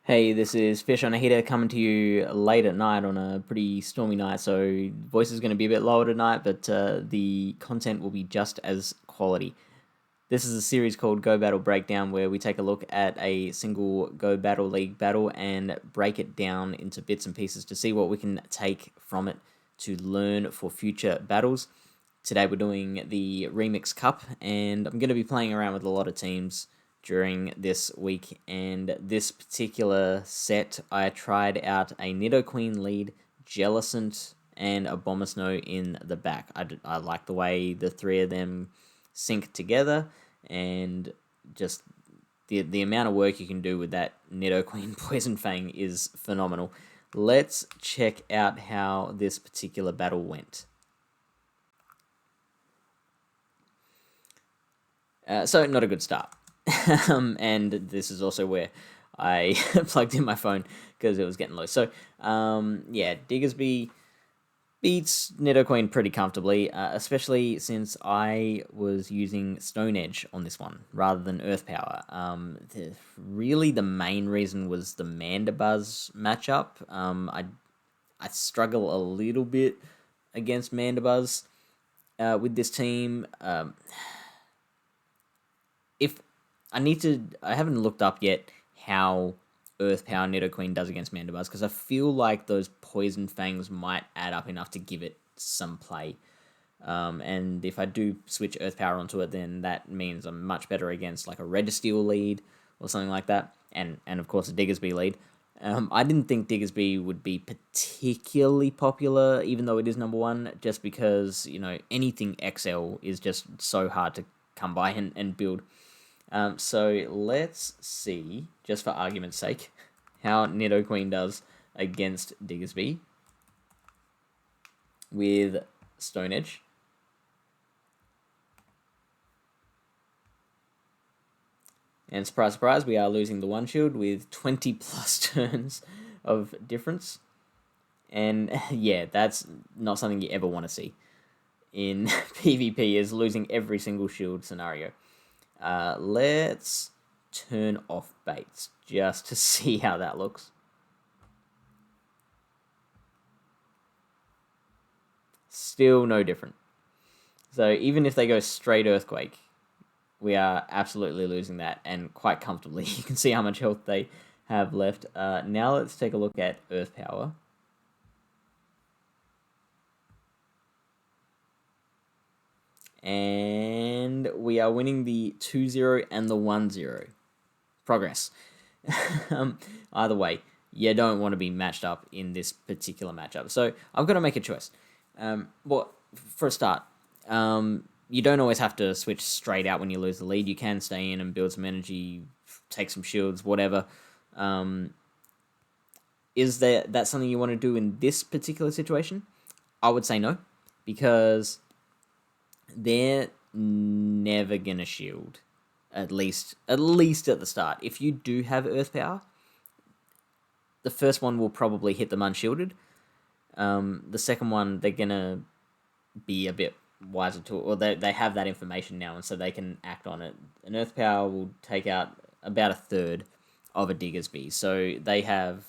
Hey, this is Fish on a Heater coming to you late at night on a pretty stormy night, so voice is going to be a bit lower tonight, but the content will be just as quality. This is a series called Go Battle Breakdown where we take a look at a single Go Battle League battle and break it down into bits and pieces to see what we can take from it to learn for future battles. Today we're doing the Remix Cup, and I'm going to be playing around with a lot of teams during this week, and this particular set I tried out a Nidoqueen lead, Jellicent, and a Abomasnow in the back. I like the way the three of them sync together, and just the amount of work you can do with that Nidoqueen Poison Fang is phenomenal. Let's check out how this particular battle went. So not a good start. And this is also where I plugged in my phone because it was getting low. So, yeah, Diggersby beats Nidoqueen pretty comfortably, especially since I was using Stone Edge on this one rather than Earth Power. Really, the main reason was the Mandibuzz matchup. I struggle a little bit against Mandibuzz with this team. If I haven't looked up yet how Earth Power Nidoqueen does against Mandibuzz, because I feel like those Poison Fangs might add up enough to give it some play. And if I do switch Earth Power onto it, then that means I'm much better against like a Registeel lead or something like that, and of course a Diggersby lead. I didn't think Diggersby would be particularly popular, even though it is number one, just because, anything XL is just so hard to come by and build. So let's see, just for argument's sake, how Nidoqueen does against Diggersby with Stone Edge. And surprise, surprise, we are losing the one shield with 20 plus turns of difference. And yeah, that's not something you ever want to see in PvP, is losing every single shield scenario. Let's turn off baits just to see how that looks. Still no different. So even if they go straight Earthquake, we are absolutely losing that, and quite comfortably. You can see how much health they have left. Now let's take a look at Earth Power. And we are winning the 2-0 and the 1-0. Progress. Either way, you don't want to be matched up in this particular matchup. So I've got to make a choice. Well, for a start, you don't always have to switch straight out when you lose the lead. You can stay in and build some energy, take some shields, whatever. Is that something you want to do in this particular situation? I would say no, because they're never gonna shield. At least at the start. If you do have Earth Power, the first one will probably hit them unshielded. The second one, they're gonna be a bit wiser to it, or they have that information now, and so they can act on it. An Earth Power will take out about a third of a Diggersby, so they have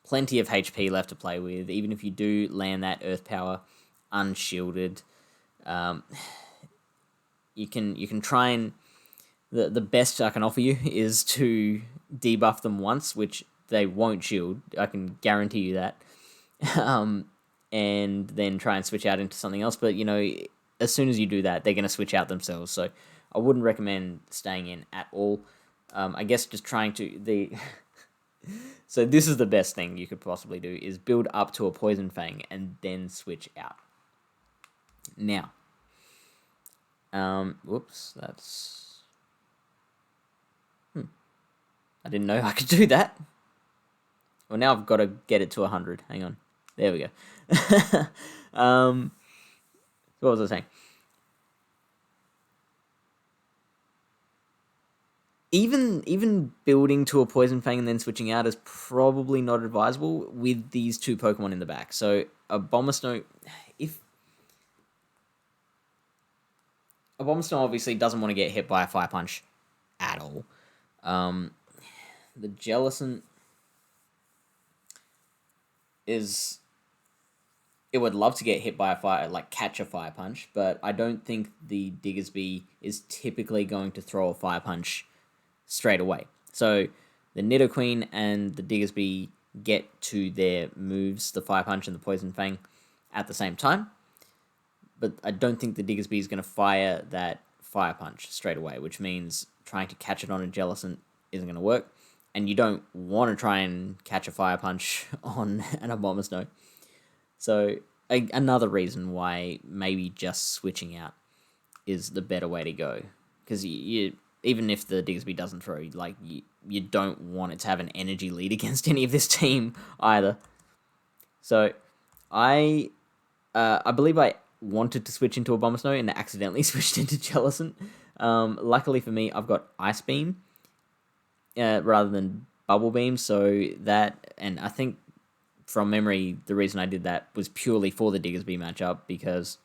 plenty of HP left to play with. Even if you do land that Earth Power unshielded, you can try and the best I can offer you is to debuff them once, which they won't shield. I can guarantee you that. And then try and switch out into something else. But, as soon as you do that, they're going to switch out themselves. So I wouldn't recommend staying in at all. I guess just trying to... So this is the best thing you could possibly do, is build up to a Poison Fang and then switch out. Now... whoops, that's... I didn't know I could do that. Well, now I've got to get it to 100. Hang on. There we go. What was I saying? Even building to a Poison Fang and then switching out is probably not advisable with these two Pokemon in the back. So, Abomasnow obviously doesn't want to get hit by a Fire Punch at all. The Jellicent is it would love to get hit by a fire, like catch a fire punch, but I don't think the Diggersby is typically going to throw a fire punch straight away. So the Nidoqueen and the Diggersby get to their moves, the fire punch and the poison fang, at the same time. But I don't think the Diggersby is going to fire that fire punch straight away, which means trying to catch it on a Jellicent isn't going to work. And you don't want to try and catch a fire punch on an Abomasnow. So another reason why maybe just switching out is the better way to go. Because you even if the Diggersby doesn't throw, like you don't want it to have an energy lead against any of this team either. So I believe I wanted to switch into Abomasnow and accidentally switched into Jellicent. Luckily for me, I've got Ice Beam rather than Bubble Beam, so that, and I think from memory, the reason I did that was purely for the Diggersby matchup, because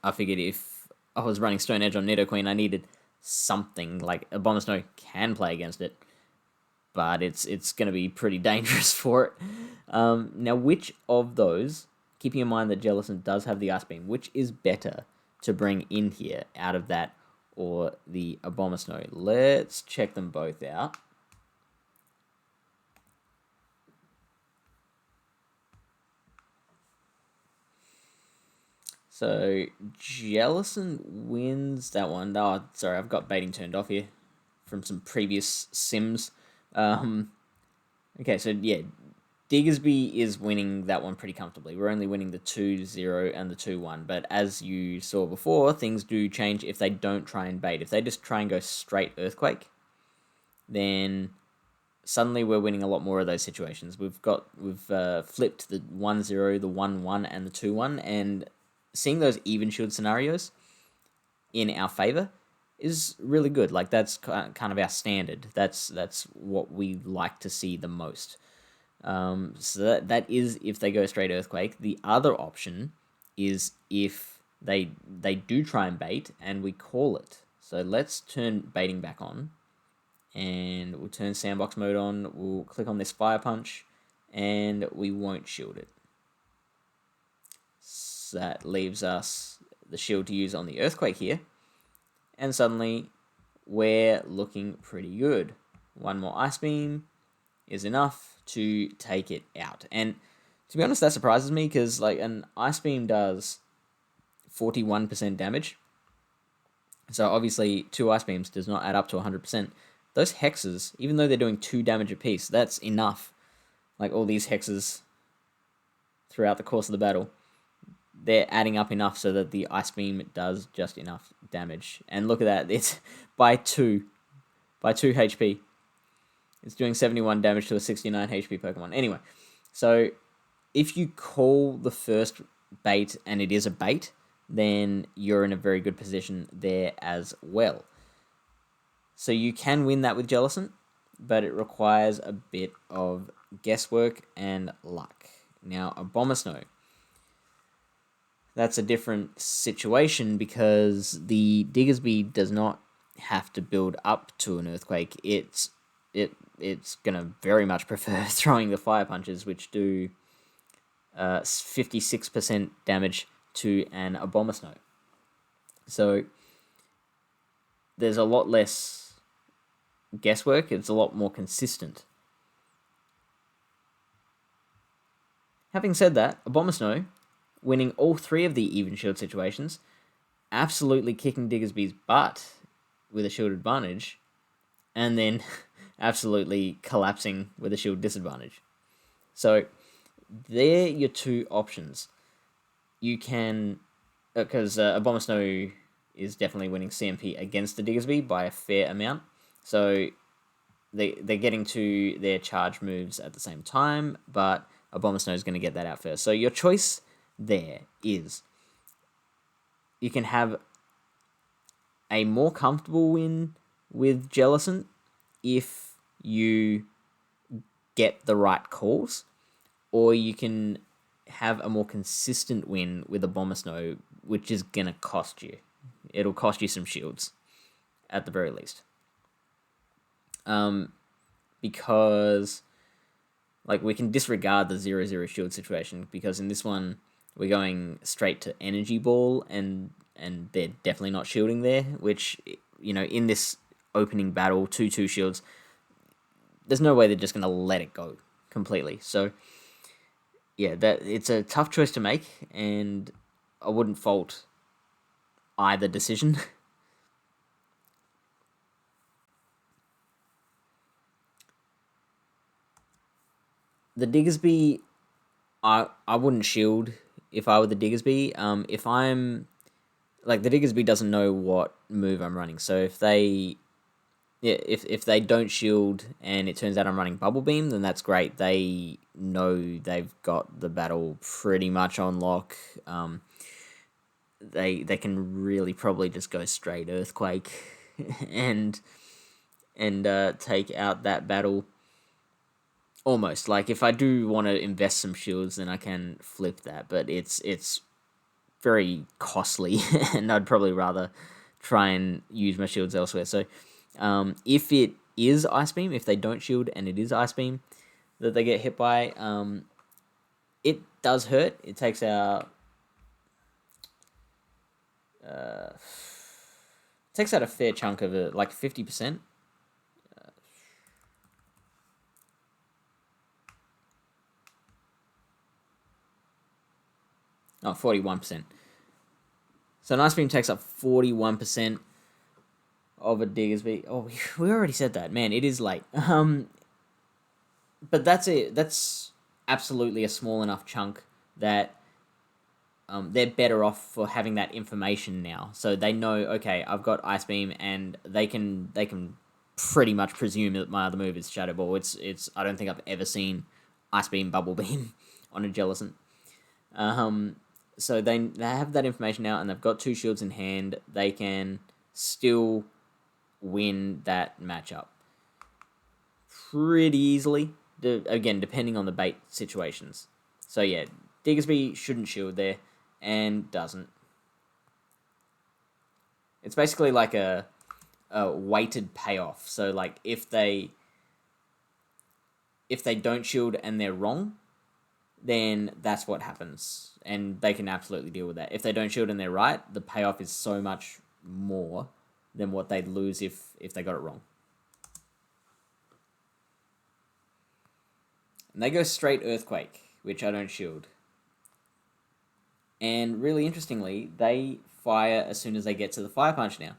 I figured if I was running Stone Edge on Nidoqueen, I needed something. Like, Abomasnow can play against it, but it's going to be pretty dangerous for it. Now, which of those, keeping in mind that Jellicent does have the Ice Beam, which is better to bring in here out of that or the Abomasnow? Let's check them both out. So Jellicent wins that one. Oh, sorry, I've got baiting turned off here from some previous sims. Okay, so yeah, Diggersby is winning that one pretty comfortably. We're only winning the 2-0 and the 2-1. But as you saw before, things do change if they don't try and bait. If they just try and go straight Earthquake, then suddenly we're winning a lot more of those situations. We've flipped the 1-0, the 1-1, and the 2-1, and seeing those even shield scenarios in our favor is really good. Like, that's kind of our standard. That's what we like to see the most. So that is if they go straight Earthquake. The other option is if they do try and bait and we call it. So let's turn baiting back on, and we'll turn sandbox mode on. We'll click on this fire punch, and we won't shield it. So that leaves us the shield to use on the Earthquake here, and suddenly we're looking pretty good. One more Ice Beam is enough to take it out. And to be honest, that surprises me, because like an Ice Beam does 41% damage. So obviously 2 Ice Beams does not add up to 100%. Those hexes, even though they're doing 2 damage apiece, that's enough. Like, all these hexes throughout the course of the battle, they're adding up enough so that the Ice Beam does just enough damage. And look at that, it's by 2 HP. It's doing 71 damage to a 69 HP Pokemon. Anyway, so if you call the first bait and it is a bait, then you're in a very good position there as well. So you can win that with Jellicent, but it requires a bit of guesswork and luck. Now, Abomasnow, that's a different situation, because the Diggersby does not have to build up to an Earthquake. It's gonna very much prefer throwing the fire punches, which do 56% damage to an Abomasnow. So there's a lot less guesswork. It's a lot more consistent. Having said that, Abomasnow winning all 3 of the even shield situations, absolutely kicking Diggersby's butt with a shield advantage, and then absolutely collapsing with a shield disadvantage. So they're your 2 options. You can, because Abomasnow is definitely winning CMP against the Diggersby by a fair amount. So they're getting to their charge moves at the same time, but Abomasnow is going to get that out first. So your choice there is, you can have a more comfortable win with Jellicent if you get the right calls, or you can have a more consistent win with Abomasnow, which is going to cost you. It'll cost you some shields, at the very least. Because, like we can disregard the 0-0 shield situation, because in this one we're going straight to energy ball, and they're definitely not shielding there, which, in this opening battle, 2-2 shields, there's no way they're just going to let it go completely. So yeah, that it's a tough choice to make, and I wouldn't fault either decision. The Diggersby, I wouldn't shield if I were the Diggersby. If I'm like, the Diggersby doesn't know what move I'm running, so if they don't shield and it turns out I'm running Bubble Beam, then that's great. They know they've got the battle pretty much on lock. They can really probably just go straight Earthquake and take out that battle. Almost, like, if I do want to invest some shields, then I can flip that, but it's very costly, and I'd probably rather try and use my shields elsewhere. So, if it is Ice Beam, if they don't shield and it is Ice Beam that they get hit by, it does hurt. It takes out a fair chunk of it, like 50%. Oh, 41%. So an Ice Beam takes up 41% of a Diggersby. Oh, we already said that. Man, it is late. But that's it. That's absolutely a small enough chunk that they're better off for having that information now. So they know, okay, I've got Ice Beam, and they can pretty much presume that my other move is Shadow Ball. It's I don't think I've ever seen Ice Beam, Bubble Beam on a Jellicent. So they have that information now, and they've got 2 shields in hand. They can still win that matchup pretty easily. Again, depending on the bait situations. So yeah, Diggersby shouldn't shield there, and doesn't. It's basically like a weighted payoff. So like, if they don't shield and they're wrong, then that's what happens, and they can absolutely deal with that. If they don't shield and they're right, the payoff is so much more than what they'd lose if they got it wrong. And they go straight Earthquake, which I don't shield. And really interestingly, they fire as soon as they get to the Fire Punch now.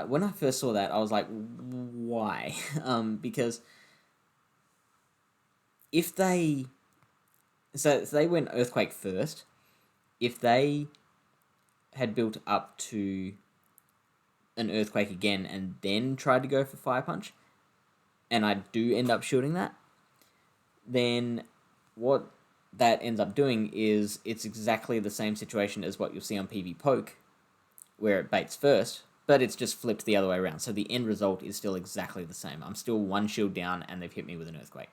When I first saw that, I was like, why? Because if they... So they went Earthquake first. If they had built up to an Earthquake again and then tried to go for Fire Punch, and I do end up shooting that, then what that ends up doing is it's exactly the same situation as what you'll see on PV Poke, where it baits first, but it's just flipped the other way around. So the end result is still exactly the same. I'm still 1 shield down, and they've hit me with an Earthquake.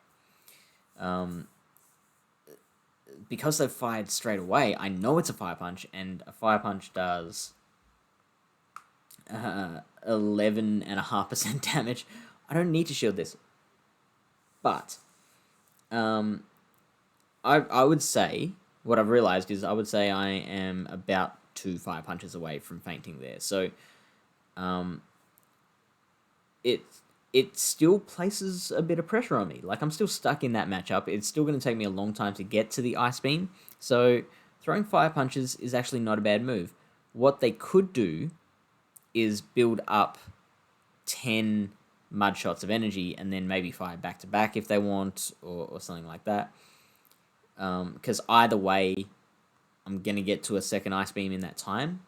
Because they've fired straight away, I know it's a Fire Punch, and a Fire Punch does 11.5% damage. I don't need to shield this. But I would say, what I've realized is, I would say I am about 2 Fire Punches away from fainting there. So it still places a bit of pressure on me. Like, I'm still stuck in that matchup. It's still going to take me a long time to get to the Ice Beam. So throwing Fire Punches is actually not a bad move. What they could do is build up 10 Mud Shots of energy and then maybe fire back to back if they want, or something like that. Because either way, I'm going to get to a second Ice Beam in that time.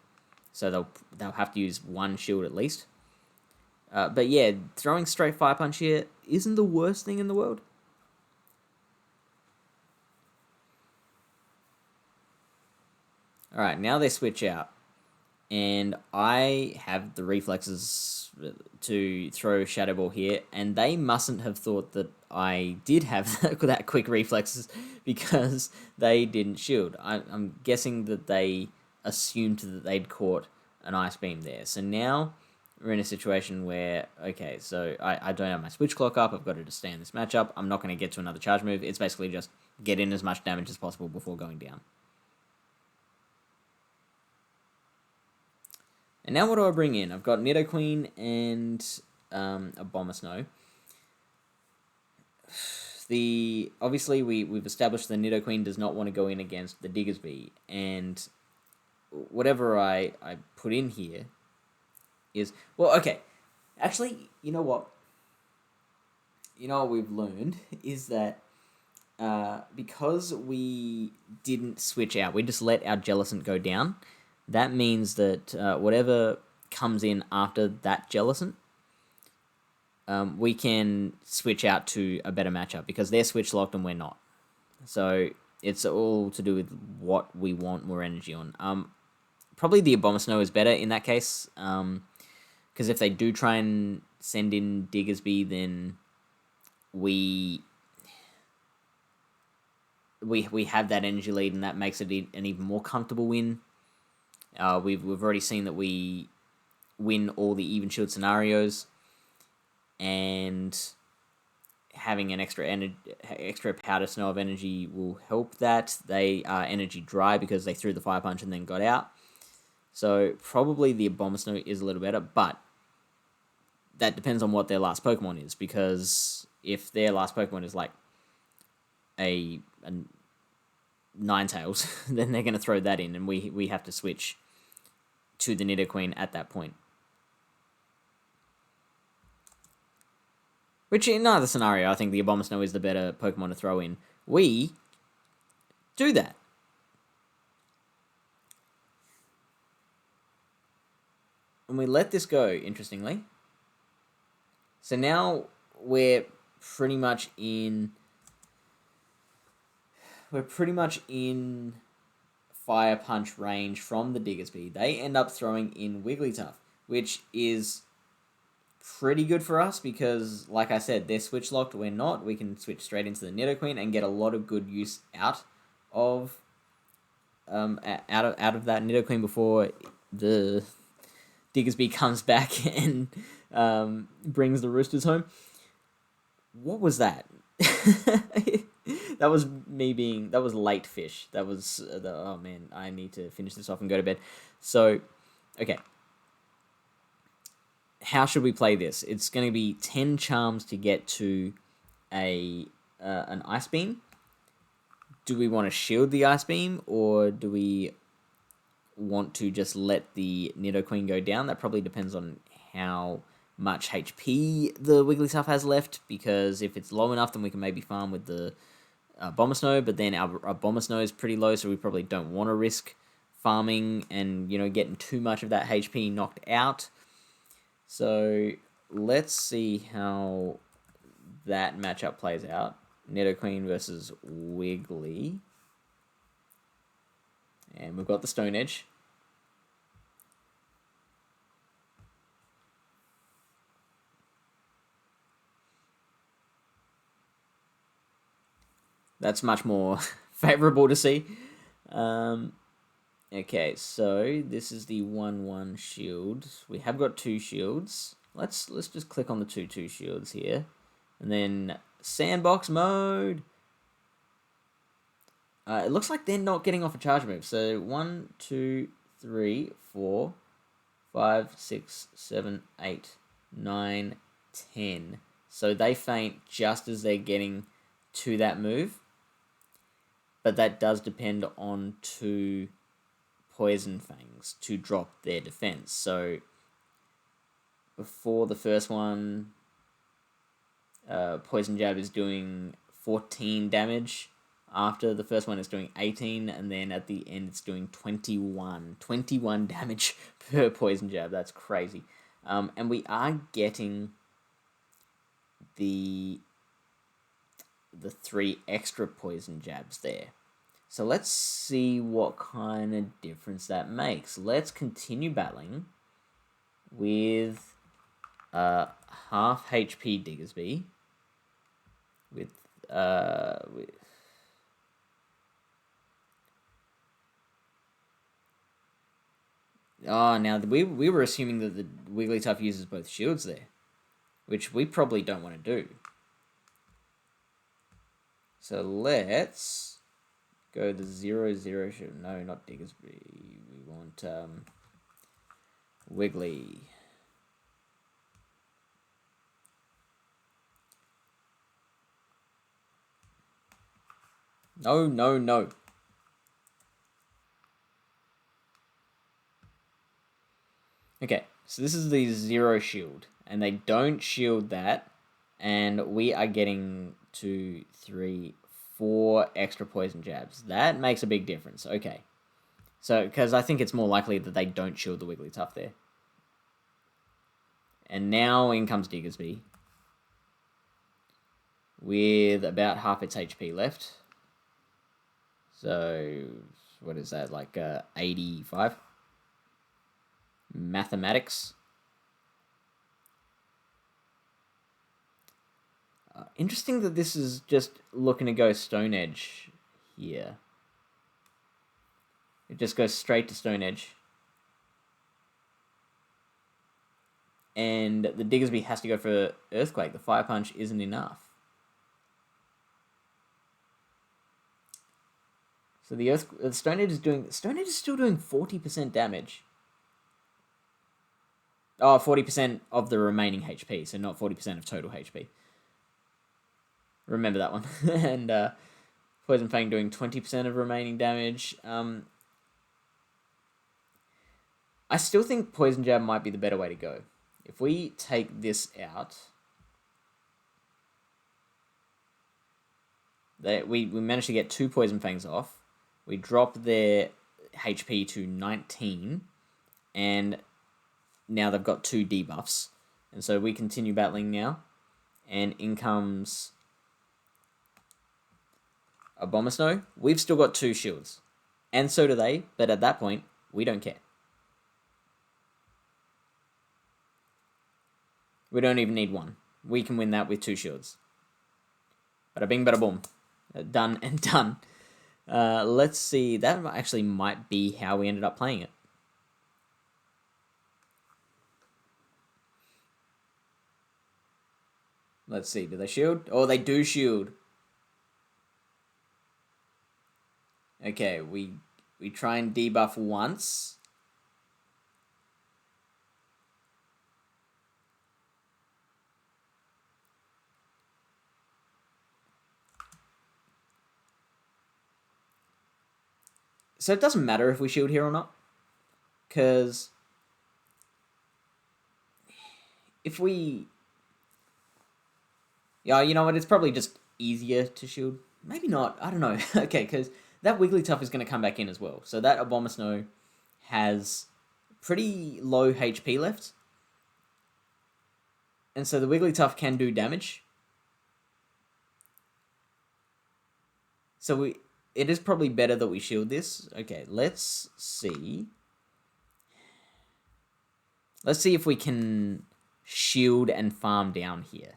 So they'll have to use 1 shield at least. But yeah, throwing straight Fire Punch here isn't the worst thing in the world. Alright, now they switch out. And I have the reflexes to throw Shadow Ball here, and they mustn't have thought that I did have that quick reflexes, because they didn't shield. I'm guessing that they assumed that they'd caught an Ice Beam there. So now, we're in a situation where, okay, so I don't have my switch clock up. I've got to just stay in this matchup. I'm not going to get to another charge move. It's basically just get in as much damage as possible before going down. And now what do I bring in? I've got Nidoqueen and Abomasnow. Obviously we've established the Nidoqueen does not want to go in against the Diggersby, and whatever I put in here is, well, okay. Actually, you know what? You know what we've learned is that because we didn't switch out, we just let our Jellicent go down. That means that whatever comes in after that Jellicent, we can switch out to a better matchup because they're switch locked and we're not. So it's all to do with what we want more energy on. Probably the Abomasnow is better in that case, because if they do try and send in Diggersby, then we have that energy lead, and that makes it an even more comfortable win. We've already seen that we win all the even shield scenarios, and having an extra powder snow of energy will help that. They are energy dry because they threw the fire punch and then got out. So probably the Abomasnow is a little better, but that depends on what their last Pokemon is, because if their last Pokemon is like a Ninetales, then they're going to throw that in, and we have to switch to the Nidoqueen at that point. Which, in either scenario, I think the Abomasnow is the better Pokemon to throw in. We do that. And we let this go, interestingly. So now we're pretty much in Fire Punch range from the Diggersby. They end up throwing in Wigglytuff, which is pretty good for us because, like I said, they're switch locked. We're not. We can switch straight into the Nidoqueen and get a lot of good use out of that Nidoqueen before the Diggersby comes back and brings the Roosters home. What was that? That was late fish. That was oh man, I need to finish this off and go to bed. So, okay. How should we play this? It's going to be 10 charms to get to an Ice Beam. Do we want to shield the Ice Beam, or do we want to just let the Nidoqueen go down? That probably depends on how much HP the Wigglytuff has left, because if it's low enough, then we can maybe farm with the Abomasnow, but then our Abomasnow is pretty low, so we probably don't want to risk farming and, getting too much of that HP knocked out. So let's see how that matchup plays out. Nidoqueen versus Wiggly. And we've got the Stone Edge. That's much more favorable to see. Okay, so this is the 1/1 shield. We have got 2 shields. Let's just click on the 2/2 shields here. And then sandbox mode. It looks like they're not getting off a charge move. So 1, 2, 3, 4, 5, 6, 7, 8, 9, 10. So they faint just as they're getting to that move. But that does depend on 2 Poison Fangs to drop their defense. So before the first one, Poison Jab is doing 14 damage. After the first one, it's doing 18, and then at the end, it's doing 21. 21 damage per Poison Jab. That's crazy. And we are getting the 3 extra Poison Jabs there. So let's see what kind of difference that makes. Let's continue battling with half HP Diggersby. Oh, now we were assuming that the Wigglytuff uses both shields there, which we probably don't want to do. So let's go the 0-0 shield. No, not Diggersby. We want Wiggly. No, no, no. Okay, so this is the 0 shield, and they don't shield that, and we are getting 2, 3, 4 extra poison jabs. That makes a big difference. Okay. So, because I think it's more likely that they don't shield the Wigglytuff there. And now in comes Diggersby, with about half its HP left. So, what is that, like 85? Mathematics. Interesting that this is just looking to go Stone Edge here. It just goes straight to Stone Edge. And the Diggersby has to go for Earthquake. The Fire Punch isn't enough. So the Stone Edge is still doing 40% damage. Oh, 40% of the remaining HP, so not 40% of total HP. Remember that one. And Poison Fang doing 20% of remaining damage. I still think Poison Jab might be the better way to go. If we take this out, we managed to get 2 Poison Fangs off. We drop their HP to 19, and now they've got 2 debuffs. And so we continue battling now, and in comes Abomasnow. We've still got 2 shields, and so do they, but at that point, we don't care. We don't even need 1. We can win that with 2 shields. Bada bing, bada boom. Done and done. Let's see. That actually might be how we ended up playing it. Let's see. Do they shield? Oh, they do shield. Okay, we try and debuff once. So it doesn't matter if we shield here or not, because if we... Yeah, you know what? It's probably just easier to shield. Maybe not. I don't know. Okay, because that Wigglytuff is going to come back in as well. So that Abomasnow has pretty low HP left. And so the Wigglytuff can do damage. So it is probably better that we shield this. Okay, let's see. Let's see if we can shield and farm down here.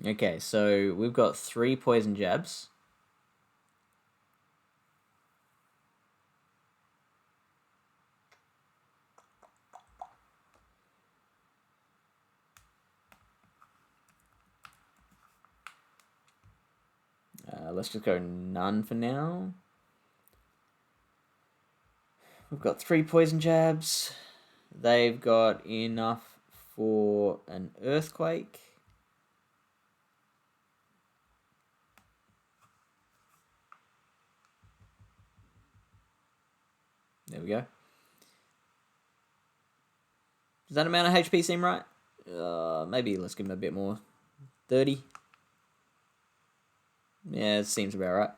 Okay, so we've got 3 poison jabs. Let's just go none for now. We've got 3 poison jabs. They've got enough for an earthquake. There we go. Does that amount of HP seem right? Maybe let's give him a bit more. 30. Yeah, it seems about right.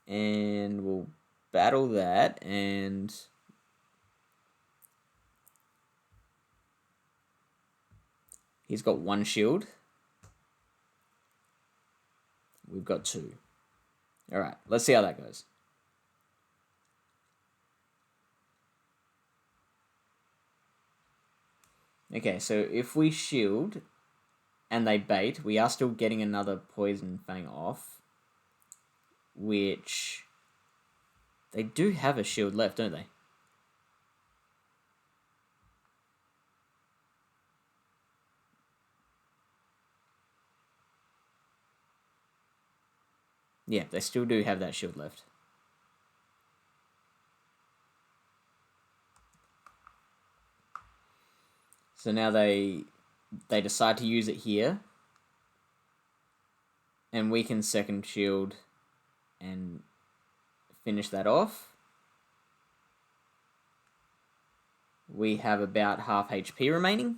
And we'll battle that, and he's got 1 shield. We've got 2. Alright, let's see how that goes. Okay, so if we shield and they bait, we are still getting another Poison Fang off, which they do have a shield left, don't they? Yeah, they still do have that shield left. So now they decide to use it here, and we can second shield and finish that off. We have about half HP remaining,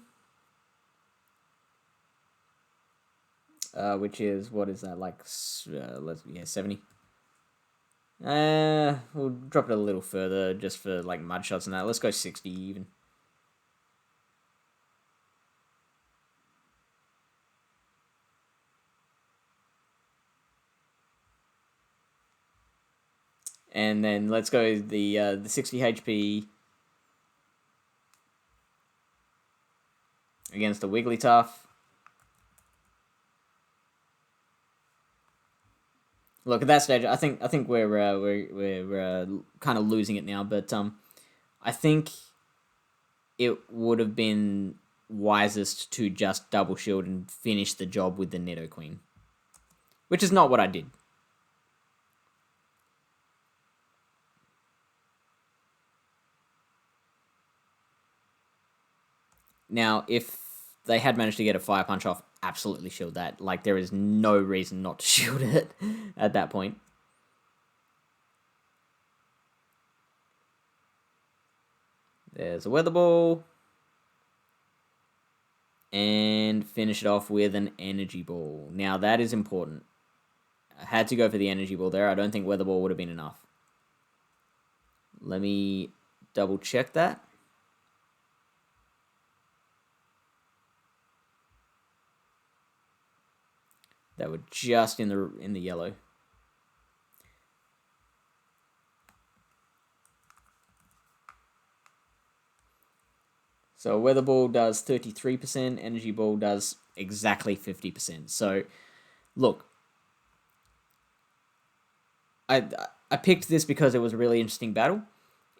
which is, what is that, like 70. We'll drop it a little further just for like mud shots and that. Let's go 60 even. And then let's go the 60 HP against the Wigglytuff. Look, at that stage, I think we're kind of losing it now, but I think it would have been wisest to just double shield and finish the job with the Nidoqueen, which is not what I did. Now, if they had managed to get a Fire Punch off, absolutely shield that. Like, there is no reason not to shield it at that point. There's a Weather Ball. And finish it off with an Energy Ball. Now, that is important. I had to go for the Energy Ball there. I don't think Weather Ball would have been enough. Let me double check that. That were just in the yellow. So Weather Ball does 33%, Energy Ball does exactly 50%. So, look, I picked this because it was a really interesting battle,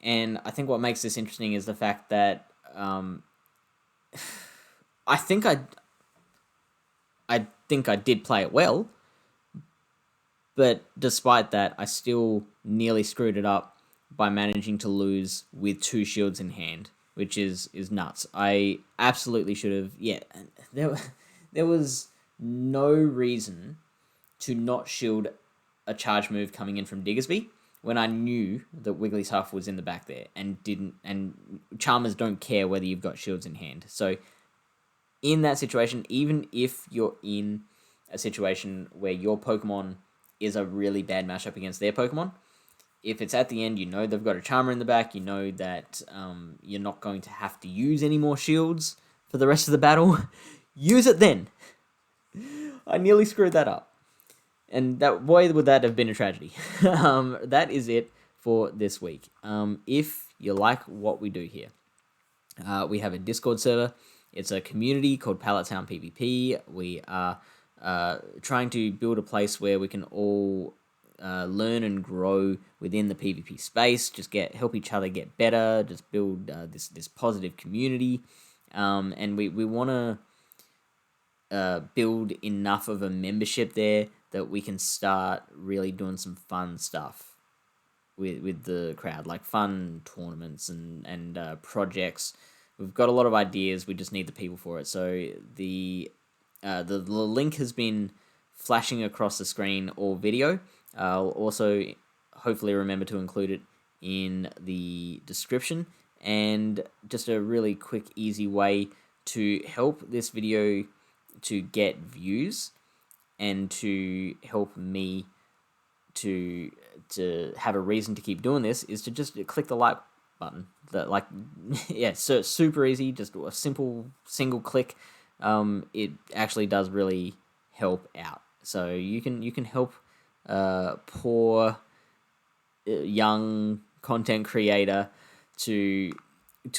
and I think what makes this interesting is the fact that I think I did play it well, but despite that, I still nearly screwed it up by managing to lose with 2 shields in hand, which is nuts. I absolutely should have. Yeah, there was no reason to not shield a charge move coming in from Diggersby when I knew that Wigglytuff was in the back there and didn't. And Charmers don't care whether you've got shields in hand. So in that situation, even if you're in a situation where your Pokemon is a really bad matchup against their Pokemon, if it's at the end, you know they've got a Charmer in the back, you know that you're not going to have to use any more shields for the rest of the battle, use it then. I nearly screwed that up. And that, boy, would that have been a tragedy. That is it for this week. If you like what we do here, we have a Discord server. It's a community called Pallet Town PvP. We are trying to build a place where we can all learn and grow within the PvP space. Just help each other get better. Just build this positive community. And we want to build enough of a membership there that we can start really doing some fun stuff with the crowd, like fun tournaments and projects. We've got a lot of ideas. We just need the people for it. So the link has been flashing across the screen or video. I'll also hopefully remember to include it in the description. And just a really quick, easy way to help this video to get views and to help me to have a reason to keep doing this is to just click the like button. Yeah, so super easy, just a simple single click. It actually does really help out. So you can help poor young content creator to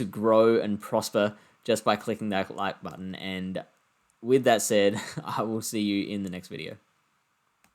grow and prosper just by clicking that like button. And with that said, I will see you in the next video.